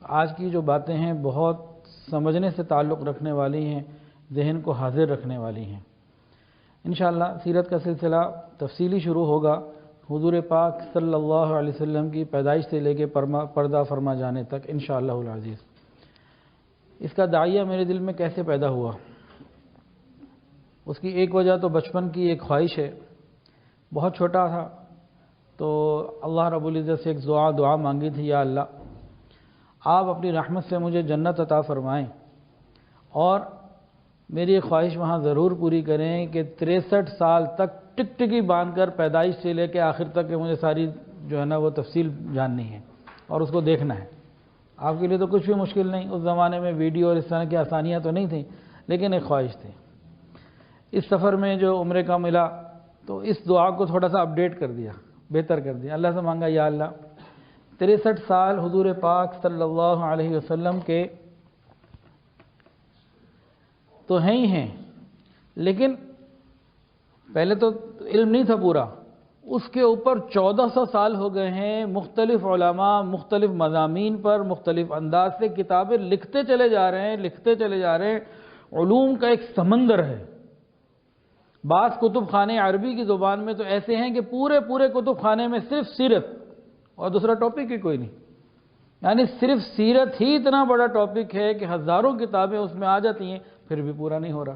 آج کی جو باتیں ہیں بہت سمجھنے سے تعلق رکھنے والی ہیں، ذہن کو حاضر رکھنے والی ہیں۔ انشاءاللہ سیرت کا سلسلہ تفصیلی شروع ہوگا حضور پاک صلی اللہ علیہ وسلم کی پیدائش سے لے کے پردہ فرما جانے تک انشاءاللہ العزیز۔ اس کا داعیہ میرے دل میں کیسے پیدا ہوا؟ اس کی ایک وجہ تو بچپن کی ایک خواہش ہے۔ بہت چھوٹا تھا تو اللہ رب العزت سے ایک دعا مانگی تھی، یا اللہ آپ اپنی رحمت سے مجھے جنت عطا فرمائیں اور میری ایک خواہش وہاں ضرور پوری کریں کہ 63 سال تک ٹکٹکی باندھ کر پیدائش سے لے کے آخر تک کہ مجھے ساری جو ہے نا وہ تفصیل جاننی ہے اور اس کو دیکھنا ہے۔ آپ کے لیے تو کچھ بھی مشکل نہیں، اس زمانے میں ویڈیو اور اس طرح کی آسانیاں تو نہیں تھیں، لیکن ایک خواہش تھی۔ اس سفر میں جو عمرے کا ملا تو اس دعا کو تھوڑا سا اپڈیٹ کر دیا، بہتر کر دیا۔ اللہ سے مانگا، یا اللہ 63 سال حضور پاک صلی اللہ علیہ وسلم کے تو ہیں ہی ہیں، لیکن پہلے تو علم نہیں تھا پورا، اس کے اوپر 1400 سال ہو گئے ہیں۔ مختلف علماء مختلف مضامین پر مختلف انداز سے کتابیں لکھتے چلے جا رہے ہیں، علوم کا ایک سمندر ہے۔ بعض کتب خانے عربی کی زبان میں تو ایسے ہیں کہ پورے کتب خانے میں صرف سیرت اور دوسرا ٹاپک ہی کوئی نہیں، یعنی صرف سیرت ہی اتنا بڑا ٹاپک ہے کہ ہزاروں کتابیں اس میں آ جاتی ہیں، پھر بھی پورا نہیں ہو رہا۔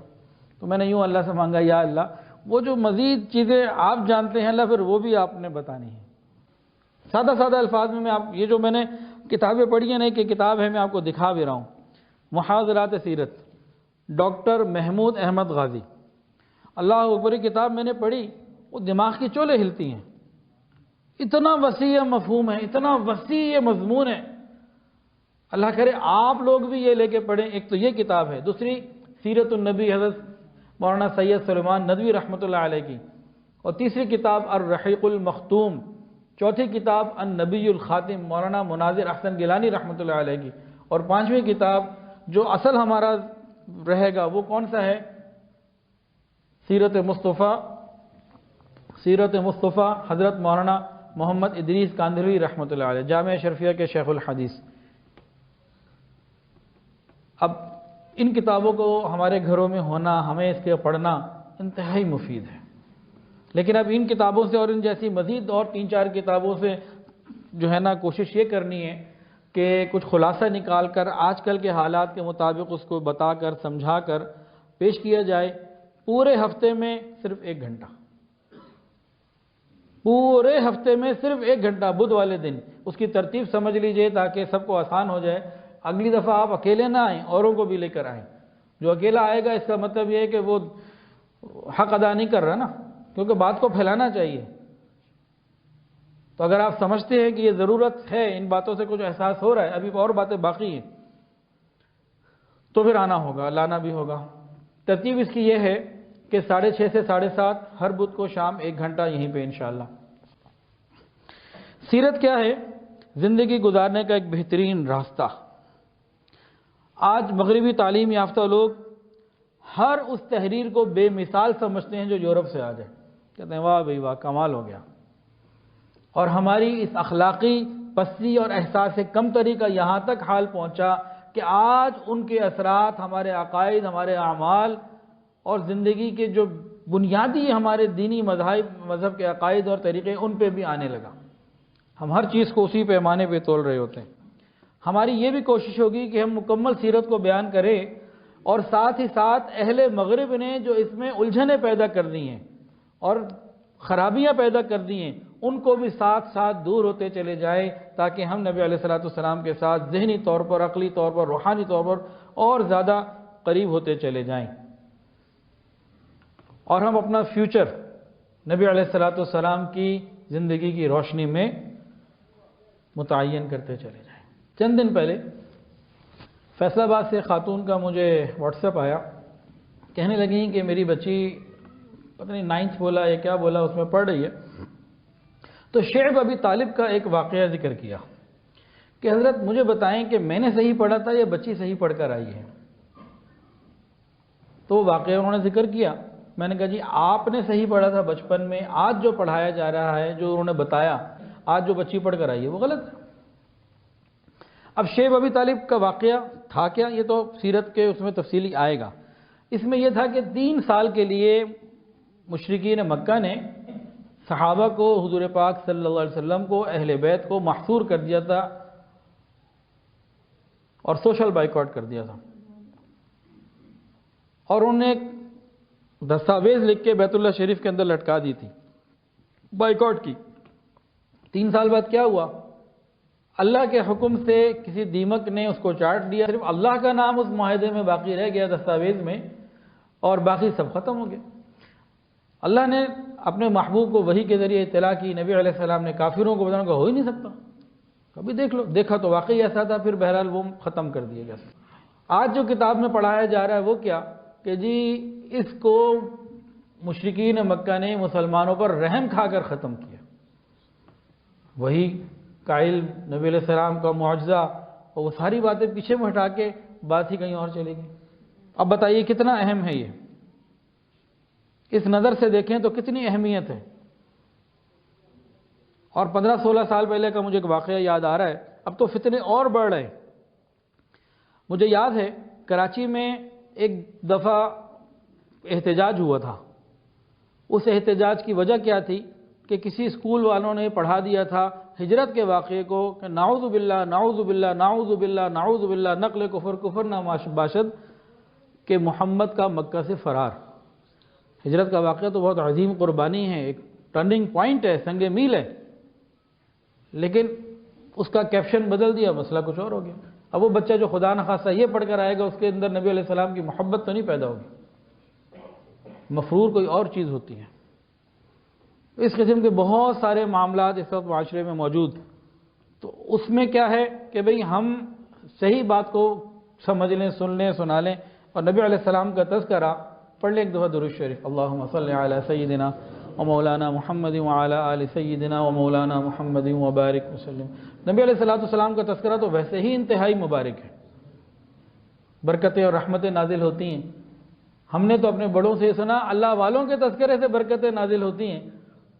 تو میں نے یوں اللہ سے مانگا، یا اللہ وہ جو مزید چیزیں آپ جانتے ہیں اللہ پھر وہ بھی آپ نے بتانی ہیں۔ سادہ الفاظ میں یہ جو میں نے کتابیں پڑھی ہیں، ایک کتاب ہے میں آپ کو دکھا بھی رہا ہوں، محاضرات سیرت، ڈاکٹر محمود احمد غازی۔ اللہ اکبر، یہ کتاب میں نے پڑھی، وہ دماغ کی چولیں ہلتی ہیں۔ اتنا وسیع مفہوم ہے، اتنا وسیع مضمون ہے، اللہ کرے آپ لوگ بھی یہ لے کے پڑھیں۔ ایک تو یہ کتاب ہے، دوسری سیرت النبی حضرت مولانا سید سلیمان ندوی رحمۃ اللہ علیہ کی، اور تیسری کتاب الرحیق المختوم، چوتھی کتاب النبی الخاتم مولانا مناظر احسن گیلانی رحمۃ اللہ علیہ کی، اور پانچویں کتاب جو اصل ہمارا رہے گا وہ کون سا ہے؟ سیرت مصطفیٰ حضرت مولانا محمد ادریس کاندھلوی رحمۃ اللہ علیہ، جامعہ شرفیہ کے شیخ الحدیث۔ اب ان کتابوں کو ہمارے گھروں میں ہونا، ہمیں اس کے پڑھنا انتہائی مفید ہے، لیکن اب ان کتابوں سے اور ان جیسی مزید اور 3-4 کتابوں سے جو ہے نا کوشش یہ کرنی ہے کہ کچھ خلاصہ نکال کر آج کل کے حالات کے مطابق اس کو بتا کر سمجھا کر پیش کیا جائے۔ پورے ہفتے میں صرف 1 گھنٹہ، پورے ہفتے میں صرف 1 گھنٹہ بدھ والے دن اس کی ترتیب سمجھ لیجئے تاکہ سب کو آسان ہو جائے۔ اگلی دفعہ آپ اکیلے نہ آئیں، اوروں کو بھی لے کر آئیں۔ جو اکیلا آئے گا اس کا مطلب یہ ہے کہ وہ حق ادا نہیں کر رہا نا، کیونکہ بات کو پھیلانا چاہیے۔ تو اگر آپ سمجھتے ہیں کہ یہ ضرورت ہے، ان باتوں سے کچھ احساس ہو رہا ہے، ابھی اور باتیں باقی ہیں، تو پھر آنا ہوگا، لانا بھی ہوگا۔ ترتیب اس کی یہ ہے کہ 6:30 سے 7:30 ہر بدھ کو شام 1 گھنٹہ یہیں پہ انشاءاللہ۔ سیرت کیا ہے؟ زندگی گزارنے کا ایک بہترین راستہ۔ آج مغربی تعلیم یافتہ لوگ ہر اس تحریر کو بے مثال سمجھتے ہیں جو یورپ سے آ جائے، کہتے ہیں واہ بھائی واہ، کمال ہو گیا۔ اور ہماری اس اخلاقی پستی اور احساس کمتری کا یہاں تک حال پہنچا کہ آج ان کے اثرات ہمارے عقائد، ہمارے اعمال اور زندگی کے جو بنیادی ہمارے دینی مذہب کے عقائد اور طریقے ان پہ بھی آنے لگا۔ ہم ہر چیز کو اسی پیمانے پہ تول رہے ہوتے ہیں۔ ہماری یہ بھی کوشش ہوگی کہ ہم مکمل سیرت کو بیان کریں، اور ساتھ ہی ساتھ اہل مغرب نے جو اس میں الجھنیں پیدا کر دی ہیں اور خرابیاں پیدا کر دی ہیں ان کو بھی ساتھ ساتھ دور ہوتے چلے جائیں، تاکہ ہم نبی علیہ الصلوۃ والسلام کے ساتھ ذہنی طور پر، عقلی طور پر، روحانی طور پر اور زیادہ قریب ہوتے چلے جائیں، اور ہم اپنا فیوچر نبی علیہ الصلوۃ والسلام کی زندگی کی روشنی میں متعین کرتے چلے جائیں۔ چند دن پہلے فیصل آباد سے خاتون کا مجھے واٹس ایپ آیا، کہنے لگیں کہ میری بچی پتہ نہیں 9th بولا یا کیا بولا، اس میں پڑھ رہی ہے، تو شعیب ابی طالب کا ایک واقعہ ذکر کیا کہ حضرت مجھے بتائیں کہ میں نے صحیح پڑھا تھا یا بچی صحیح پڑھ کر آئی ہے۔ تو واقعہ انہوں نے ذکر کیا، میں نے کہا جی آپ نے صحیح پڑھا تھا بچپن میں، آج جو پڑھایا جا رہا ہے، جو انہوں نے بتایا، آج جو بچی پڑھ کر آئی ہے وہ غلط ہے۔ اب شیب ابی طالب کا واقعہ تھا کیا، یہ تو سیرت کے اس میں تفصیلی آئے گا۔ اس میں یہ تھا کہ 3 سال کے لیے مشرکین مکہ نے صحابہ کو، حضور پاک صلی اللہ علیہ وسلم کو، اہل بیت کو محصور کر دیا تھا اور سوشل بائیکاٹ کر دیا تھا، اور انہوں نے ایک دستاویز لکھ کے بیت اللہ شریف کے اندر لٹکا دی تھی بائیکاٹ کی۔ 3 سال بعد کیا ہوا؟ اللہ کے حکم سے کسی دیمک نے اس کو چاٹ دیا، صرف اللہ کا نام اس معاہدے میں باقی رہ گیا، دستاویز میں، اور باقی سب ختم ہو گیا۔ اللہ نے اپنے محبوب کو وحی کے ذریعے اطلاع کی، نبی علیہ السلام نے کافروں کو بتانا کہ ہو ہی نہیں سکتا، کبھی دیکھ لو، دیکھا تو واقعی ایسا تھا، پھر بہرحال وہ ختم کر دیا گیا۔ آج جو کتاب میں پڑھایا جا رہا ہے وہ کیا کہ جی اس کو مشرکین مکہ نے مسلمانوں پر رحم کھا کر ختم کیا، وہی کا علم، نبی علیہ السلام کا معجزہ، اور وہ ساری باتیں پیچھے میں ہٹا کے بات ہی کہیں اور چلے گئی۔ اب بتائیے کتنا اہم ہے یہ، اس نظر سے دیکھیں تو کتنی اہمیت ہے۔ اور 15-16 سال پہلے کا مجھے ایک واقعہ یاد آ رہا ہے، اب تو فتنے اور بڑھ رہے ہیں۔ مجھے یاد ہے کراچی میں ایک دفعہ احتجاج ہوا تھا، اس احتجاج کی وجہ کیا تھی کہ کسی اسکول والوں نے پڑھا دیا تھا ہجرت کے واقعے کو کہ نعوذ باللہ نعوذ باللہ نعوذ باللہ نعوذ باللہ، نقل کفر کفر نہ باشد، کہ محمد کا مکہ سے فرار۔ ہجرت کا واقعہ تو بہت عظیم قربانی ہے، ایک ٹرننگ پوائنٹ ہے، سنگ میل ہے، لیکن اس کا کیپشن بدل دیا، مسئلہ کچھ اور ہو گیا۔ اب وہ بچہ جو خدا نخواستہ یہ پڑھ کر آئے گا، اس کے اندر نبی علیہ السلام کی محبت تو نہیں پیدا ہوگی، مفرور کوئی اور چیز ہوتی ہے۔ اس قسم کے بہت سارے معاملات اس وقت معاشرے میں موجود، تو اس میں کیا ہے کہ بھئی ہم صحیح بات کو سمجھ لیں، سن لیں، سنا لیں، اور نبی علیہ السلام کا تذکرہ پڑھ لیں ایک دفعہ درود شریف، اللہم صلی علی سیدنا و مولانا محمد وعلی آل سیدنا و مولانا محمد وبارک وسلم۔ نبی علیہ السلام کا تذکرہ تو ویسے ہی انتہائی مبارک ہے، برکتیں اور رحمتیں نازل ہوتی ہیں۔ ہم نے تو اپنے بڑوں سے سنا اللہ والوں کے تذکرے سے برکتیں نازل ہوتی ہیں،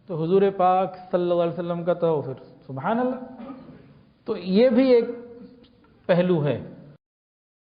تو حضور پاک صلی اللہ علیہ وسلم کا تو پھر سبحان اللہ۔ تو یہ بھی ایک پہلو ہے۔